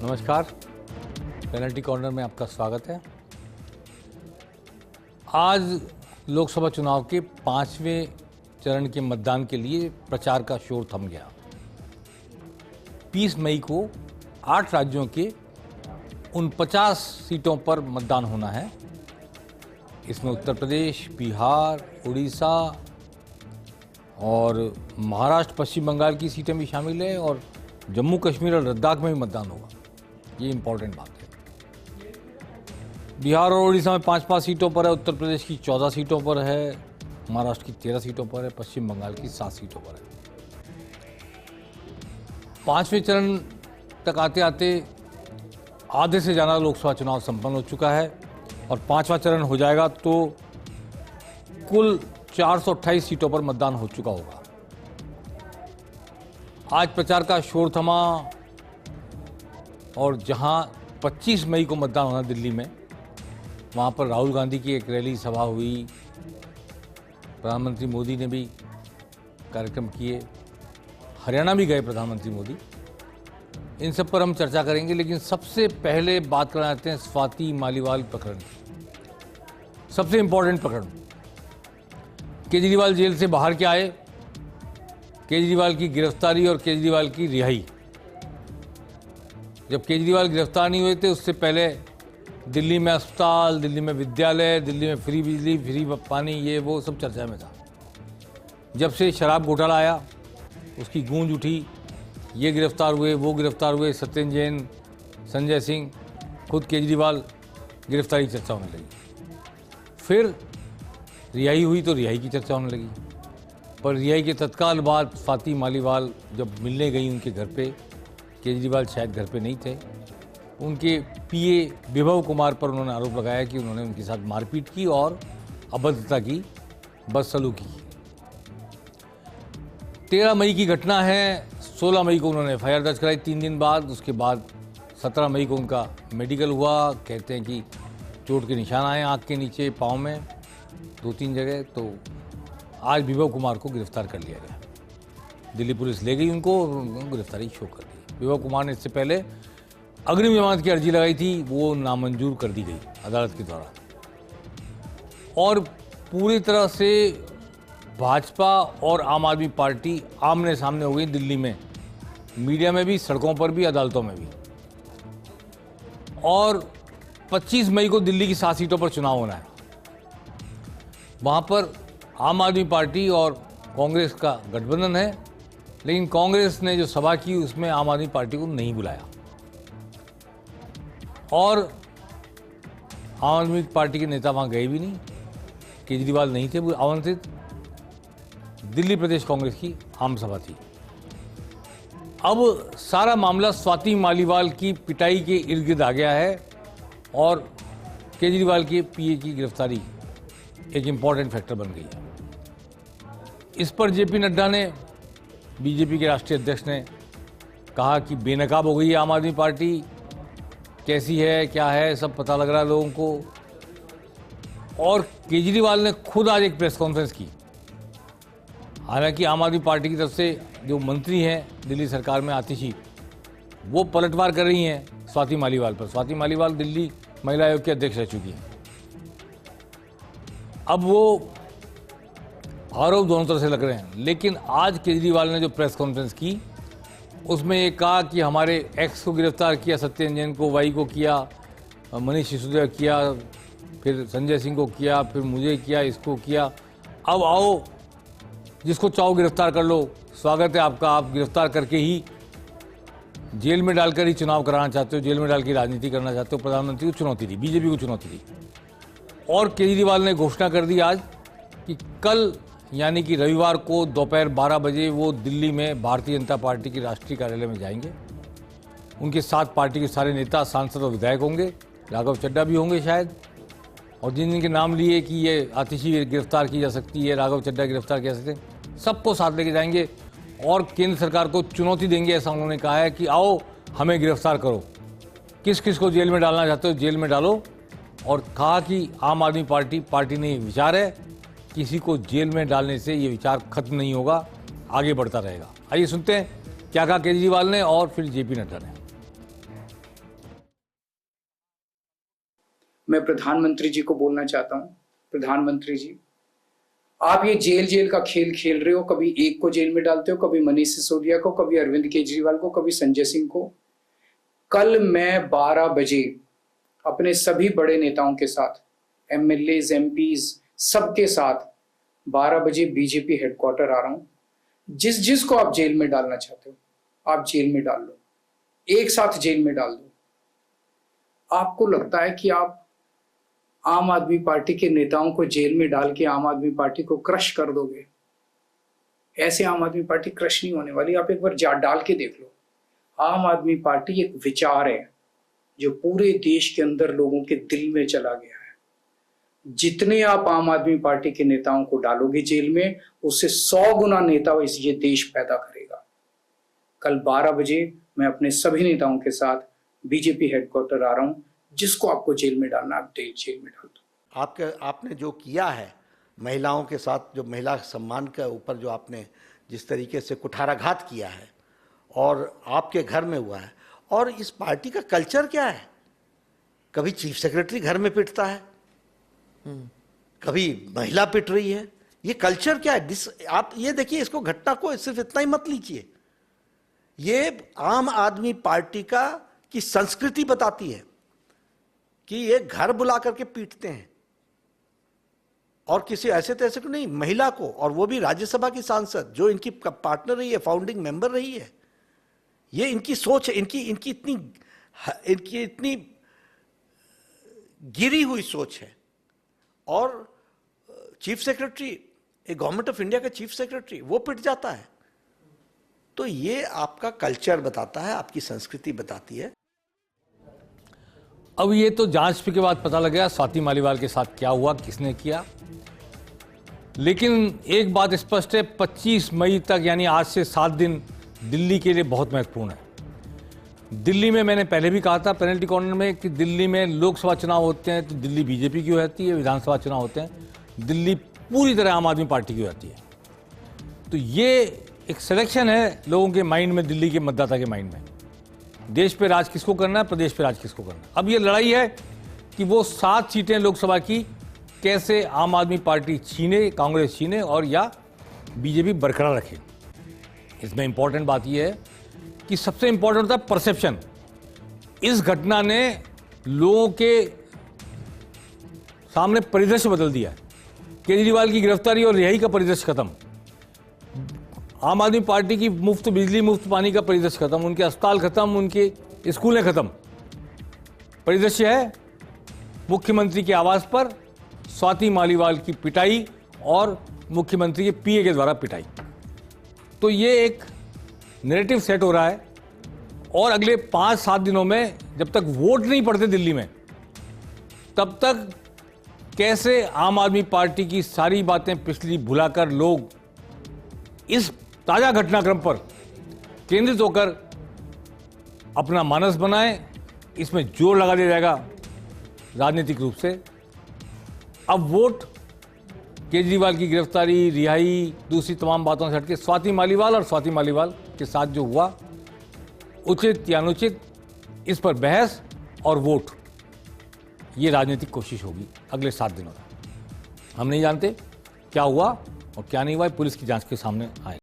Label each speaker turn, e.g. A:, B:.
A: नमस्कार, penalty corner में आपका स्वागत है। आज लोकसभा चुनाव के 5वें चरण के मतदान के लिए प्रचार का शोर थम गया। 20 मई को 8 राज्यों के 49 सीटों पर मतदान होना है। इसमें उत्तर प्रदेश, बिहार, उड़ीसा और महाराष्ट्र, पश्चिम बंगाल की सीटें भी शामिल है और जम्मू कश्मीर और लद्दाख में भी मतदान होगा। ये इंपॉर्टेंट बात है। बिहार और उड़ीसा में 5-5 सीटों पर है, उत्तर प्रदेश की 14 सीटों पर है, महाराष्ट्र की 13 सीटों पर है, पश्चिम बंगाल की 7 सीटों पर है। 5वें चरण तक आते आते आधे से ज़्यादा लोकसभा चुनाव संपन्न हो चुका है और 5वां चरण हो जाएगा तो कुल 428 सीटों पर मतदान हो चुका होगा। आज प्रचार का शोर थमा और जहां 25 मई को मतदान होना दिल्ली में, वहां पर राहुल गांधी की एक रैली सभा हुई, प्रधानमंत्री मोदी ने भी कार्यक्रम किए, हरियाणा भी गए प्रधानमंत्री मोदी। इन सब पर हम चर्चा करेंगे, लेकिन सबसे पहले बात करना चाहते हैं स्वाति मालीवाल प्रकरण की। सबसे इंपॉर्टेंट प्रकरण, केजरीवाल जेल से बाहर क्या आए, केजरीवाल की गिरफ्तारी और केजरीवाल की रिहाई। जब केजरीवाल गिरफ्तार नहीं हुए थे उससे पहले दिल्ली में अस्पताल, दिल्ली में विद्यालय, दिल्ली में फ्री बिजली, फ्री पानी, ये वो सब चर्चा में था। जब से शराब घोटाला आया उसकी गूंज उठी, ये गिरफ्तार हुए, वो गिरफ्तार हुए, सत्येंद्र जैन, संजय सिंह, खुद केजरीवाल, गिरफ्तारी की चर्चा होने लगी। फिर रिहाई हुई तो रिहाई की चर्चा होने लगी। पर रिहाई के तत्काल बाद स्वाति मालीवाल जब मिलने गई उनके घर पे, केजरीवाल शायद घर पे नहीं थे, उनके पीए विभव कुमार पर उन्होंने आरोप लगाया कि उन्होंने उनके साथ मारपीट की और अभद्रता की, बदसलूकी की। 13 मई की घटना है। 16 मई को उन्होंने एफआईआर दर्ज कराई 3 दिन बाद। उसके बाद 17 मई को उनका मेडिकल हुआ। कहते हैं कि चोट के निशान आए आँख के नीचे, पाँव में 2-3 जगह। तो आज विभव कुमार को गिरफ्तार कर लिया गया। दिल्ली पुलिस ले गई उनको और उनको गिरफ्तारी शो कर दी। विभव कुमार ने इससे पहले अग्रिम जमानत की अर्जी लगाई थी, वो नामंजूर कर दी गई अदालत के द्वारा। और पूरी तरह से भाजपा और आम आदमी पार्टी आमने सामने हो गई दिल्ली में, मीडिया में भी, सड़कों पर भी, अदालतों में भी। और 25 मई को दिल्ली की 7 सीटों पर चुनाव होना है। वहाँ पर आम आदमी पार्टी और कांग्रेस का गठबंधन है, लेकिन कांग्रेस ने जो सभा की उसमें आम आदमी पार्टी को नहीं बुलाया और आम आदमी पार्टी के नेता वहाँ गए भी नहीं। केजरीवाल नहीं थे आमंत्रित। दिल्ली प्रदेश कांग्रेस की आम सभा थी। अब सारा मामला स्वाति मालीवाल की पिटाई के इर्द गिर्द आ गया है और केजरीवाल के पीए की गिरफ्तारी एक इम्पॉर्टेंट फैक्टर बन गई है। इस पर जेपी नड्डा ने, बीजेपी के राष्ट्रीय अध्यक्ष ने कहा कि बेनकाब हो गई है आम आदमी पार्टी, कैसी है, क्या है, सब पता लग रहा है लोगों को। और केजरीवाल ने खुद आज एक प्रेस कॉन्फ्रेंस की। हालांकि आम आदमी पार्टी की तरफ से जो मंत्री हैं दिल्ली सरकार में, आतिशी, वो पलटवार कर रही हैं स्वाति मालीवाल पर। स्वाति मालीवाल दिल्ली महिला आयोग की अध्यक्ष रह चुकी हैं। अब वो आरोप दोनों तरह से लग रहे हैं, लेकिन आज केजरीवाल ने जो प्रेस कॉन्फ्रेंस की उसमें ये कहा कि हमारे एक्स को गिरफ्तार किया, सत्येंद्र जैन को, वाई को किया, मनीष सिसोदिया किया, फिर संजय सिंह को किया, फिर मुझे किया, इसको किया। अब आओ जिसको चाहो गिरफ्तार कर लो, स्वागत है आपका, आप गिरफ्तार करके ही जेल में डालकर ही चुनाव कराना चाहते हो, जेल में डाल के राजनीति करना चाहते हो। प्रधानमंत्री को चुनौती दी, बीजेपी को चुनौती दी। और केजरीवाल ने घोषणा कर दी आज कि कल यानी कि रविवार को दोपहर 12 बजे वो दिल्ली में भारतीय जनता पार्टी की राष्ट्रीय कार्यालय में जाएंगे। उनके साथ पार्टी के सारे नेता, सांसद और विधायक होंगे, राघव चड्ढा भी होंगे शायद, और जिन जिनके नाम लिए कि ये आतिशी गिरफ्तार की जा सकती है, राघव चड्ढा गिरफ्तार किया सकते हैं, सबको साथ लेके जाएंगे और केंद्र सरकार को चुनौती देंगे। ऐसा उन्होंने कहा है कि आओ हमें गिरफ्तार करो, किस किस को जेल में डालना चाहते हो जेल में डालो। और कहा कि आम आदमी पार्टी ने विचार है, किसी को जेल में डालने से ये विचार खत्म नहीं होगा, आगे बढ़ता रहेगा। आइए सुनते हैं क्या कहा केजरीवाल ने और फिर जेपी नड्डा ने।
B: मैं प्रधानमंत्री जी को बोलना चाहता हूं, प्रधानमंत्री जी, आप ये जेल जेल का खेल खेल रहे हो। कभी एक को जेल में डालते हो, कभी मनीष सिसोदिया को, कभी अरविंद केजरीवाल को, कभी संजय सिंह को। कल मैं 12 बजे अपने सभी बड़े नेताओं के साथ, एमएलएज, एमपीज, सबके साथ 12 बजे बीजेपी हेडक्वार्टर आ रहा हूं। जिस जिस को आप जेल में डालना चाहते हो आप जेल में डाल लो, एक साथ जेल में डाल दो। आपको लगता है कि आप आम आदमी पार्टी के नेताओं को जेल में डाल के आम आदमी पार्टी को क्रश कर दोगे? ऐसे आम आदमी पार्टी क्रश नहीं होने वाली। आप एक बार डाल के देख लो। आम आदमी पार्टी एक विचार है जो पूरे देश के अंदर लोगों के दिल में चला गया है। जितने आप आम आदमी पार्टी के नेताओं को डालोगे जेल में, उससे 100 गुना नेता ये देश पैदा करेगा। कल 12 बजे मैं अपने सभी नेताओं के साथ बीजेपी हेडक्वार्टर आ रहा हूं। जिसको आपको जेल में डालना आप जेल में डाल दो।
C: आपने जो किया है महिलाओं के साथ, जो महिला सम्मान के ऊपर जो आपने जिस तरीके से कुठाराघात किया है और आपके घर में हुआ है, और इस पार्टी का कल्चर क्या है? कभी चीफ सेक्रेटरी घर में पिटता है, कभी महिला पिट रही है। ये कल्चर क्या है? आप ये देखिए, इसको घटना को सिर्फ इतना ही मत लीजिए। ये आम आदमी पार्टी की संस्कृति बताती है कि ये घर बुला करके पीटते हैं, और किसी ऐसे तैसे को नहीं, महिला को, और वो भी राज्यसभा की सांसद जो इनकी पार्टनर रही है, फाउंडिंग मेंबर रही है। ये इनकी सोच है, इनकी इतनी गिरी हुई सोच है। और चीफ सेक्रेटरी, एक गवर्नमेंट ऑफ इंडिया का चीफ सेक्रेटरी, वो पिट जाता है। तो ये आपका कल्चर बताता है, आपकी संस्कृति बताती है।
A: अब ये तो जांच के बाद पता लग गया स्वाति मालीवाल के साथ क्या हुआ, किसने किया। लेकिन एक बात स्पष्ट है, 25 मई तक यानी आज से 7 दिन दिल्ली के लिए बहुत महत्वपूर्ण है। दिल्ली में मैंने पहले भी कहा था पेनल्टी कॉर्नर में कि दिल्ली में लोकसभा चुनाव होते हैं तो दिल्ली बीजेपी की हो जाती है, विधानसभा चुनाव होते हैं दिल्ली पूरी तरह आम आदमी पार्टी की हो जाती है। तो ये एक सिलेक्शन है लोगों के माइंड में, दिल्ली के मतदाता के माइंड में। देश पे राज किसको करना है, प्रदेश पे राज किसको करना है। अब ये लड़ाई है कि वो 7 सीटें लोकसभा की कैसे आम आदमी पार्टी छीने, कांग्रेस छीने, और या बीजेपी बरकरार रखे। इसमें इंपॉर्टेंट बात यह है कि सबसे इंपॉर्टेंट होता है परसेप्शन। इस घटना ने लोगों के सामने परिदृश्य बदल दिया है। केजरीवाल की गिरफ्तारी और रिहाई का परिदृश्य खत्म, आम आदमी पार्टी की मुफ्त बिजली, मुफ्त पानी का परिदृश्य खत्म, उनके अस्पताल खत्म, उनके स्कूलें खत्म। परिदृश्य है मुख्यमंत्री के आवास पर स्वाति मालीवाल की पिटाई और मुख्यमंत्री के पीए के द्वारा पिटाई। तो ये एक नैरेटिव सेट हो रहा है। और अगले 5-7 दिनों में जब तक वोट नहीं पड़ते दिल्ली में, तब तक कैसे आम आदमी पार्टी की सारी बातें पिछली भुलाकर लोग इस ताजा घटनाक्रम पर केंद्रित होकर अपना मानस बनाएं, इसमें जोर लगा दिया जाएगा राजनीतिक रूप से। अब वोट केजरीवाल की गिरफ्तारी, रिहाई, दूसरी तमाम बातों से हटके स्वाति मालीवाल और स्वाति मालीवाल के साथ जो हुआ, उचित या अनुचित, इस पर बहस और वोट, ये राजनीतिक कोशिश होगी अगले 7 दिनों तक। हम नहीं जानते क्या हुआ और क्या नहीं हुआ, पुलिस की जांच के सामने आए।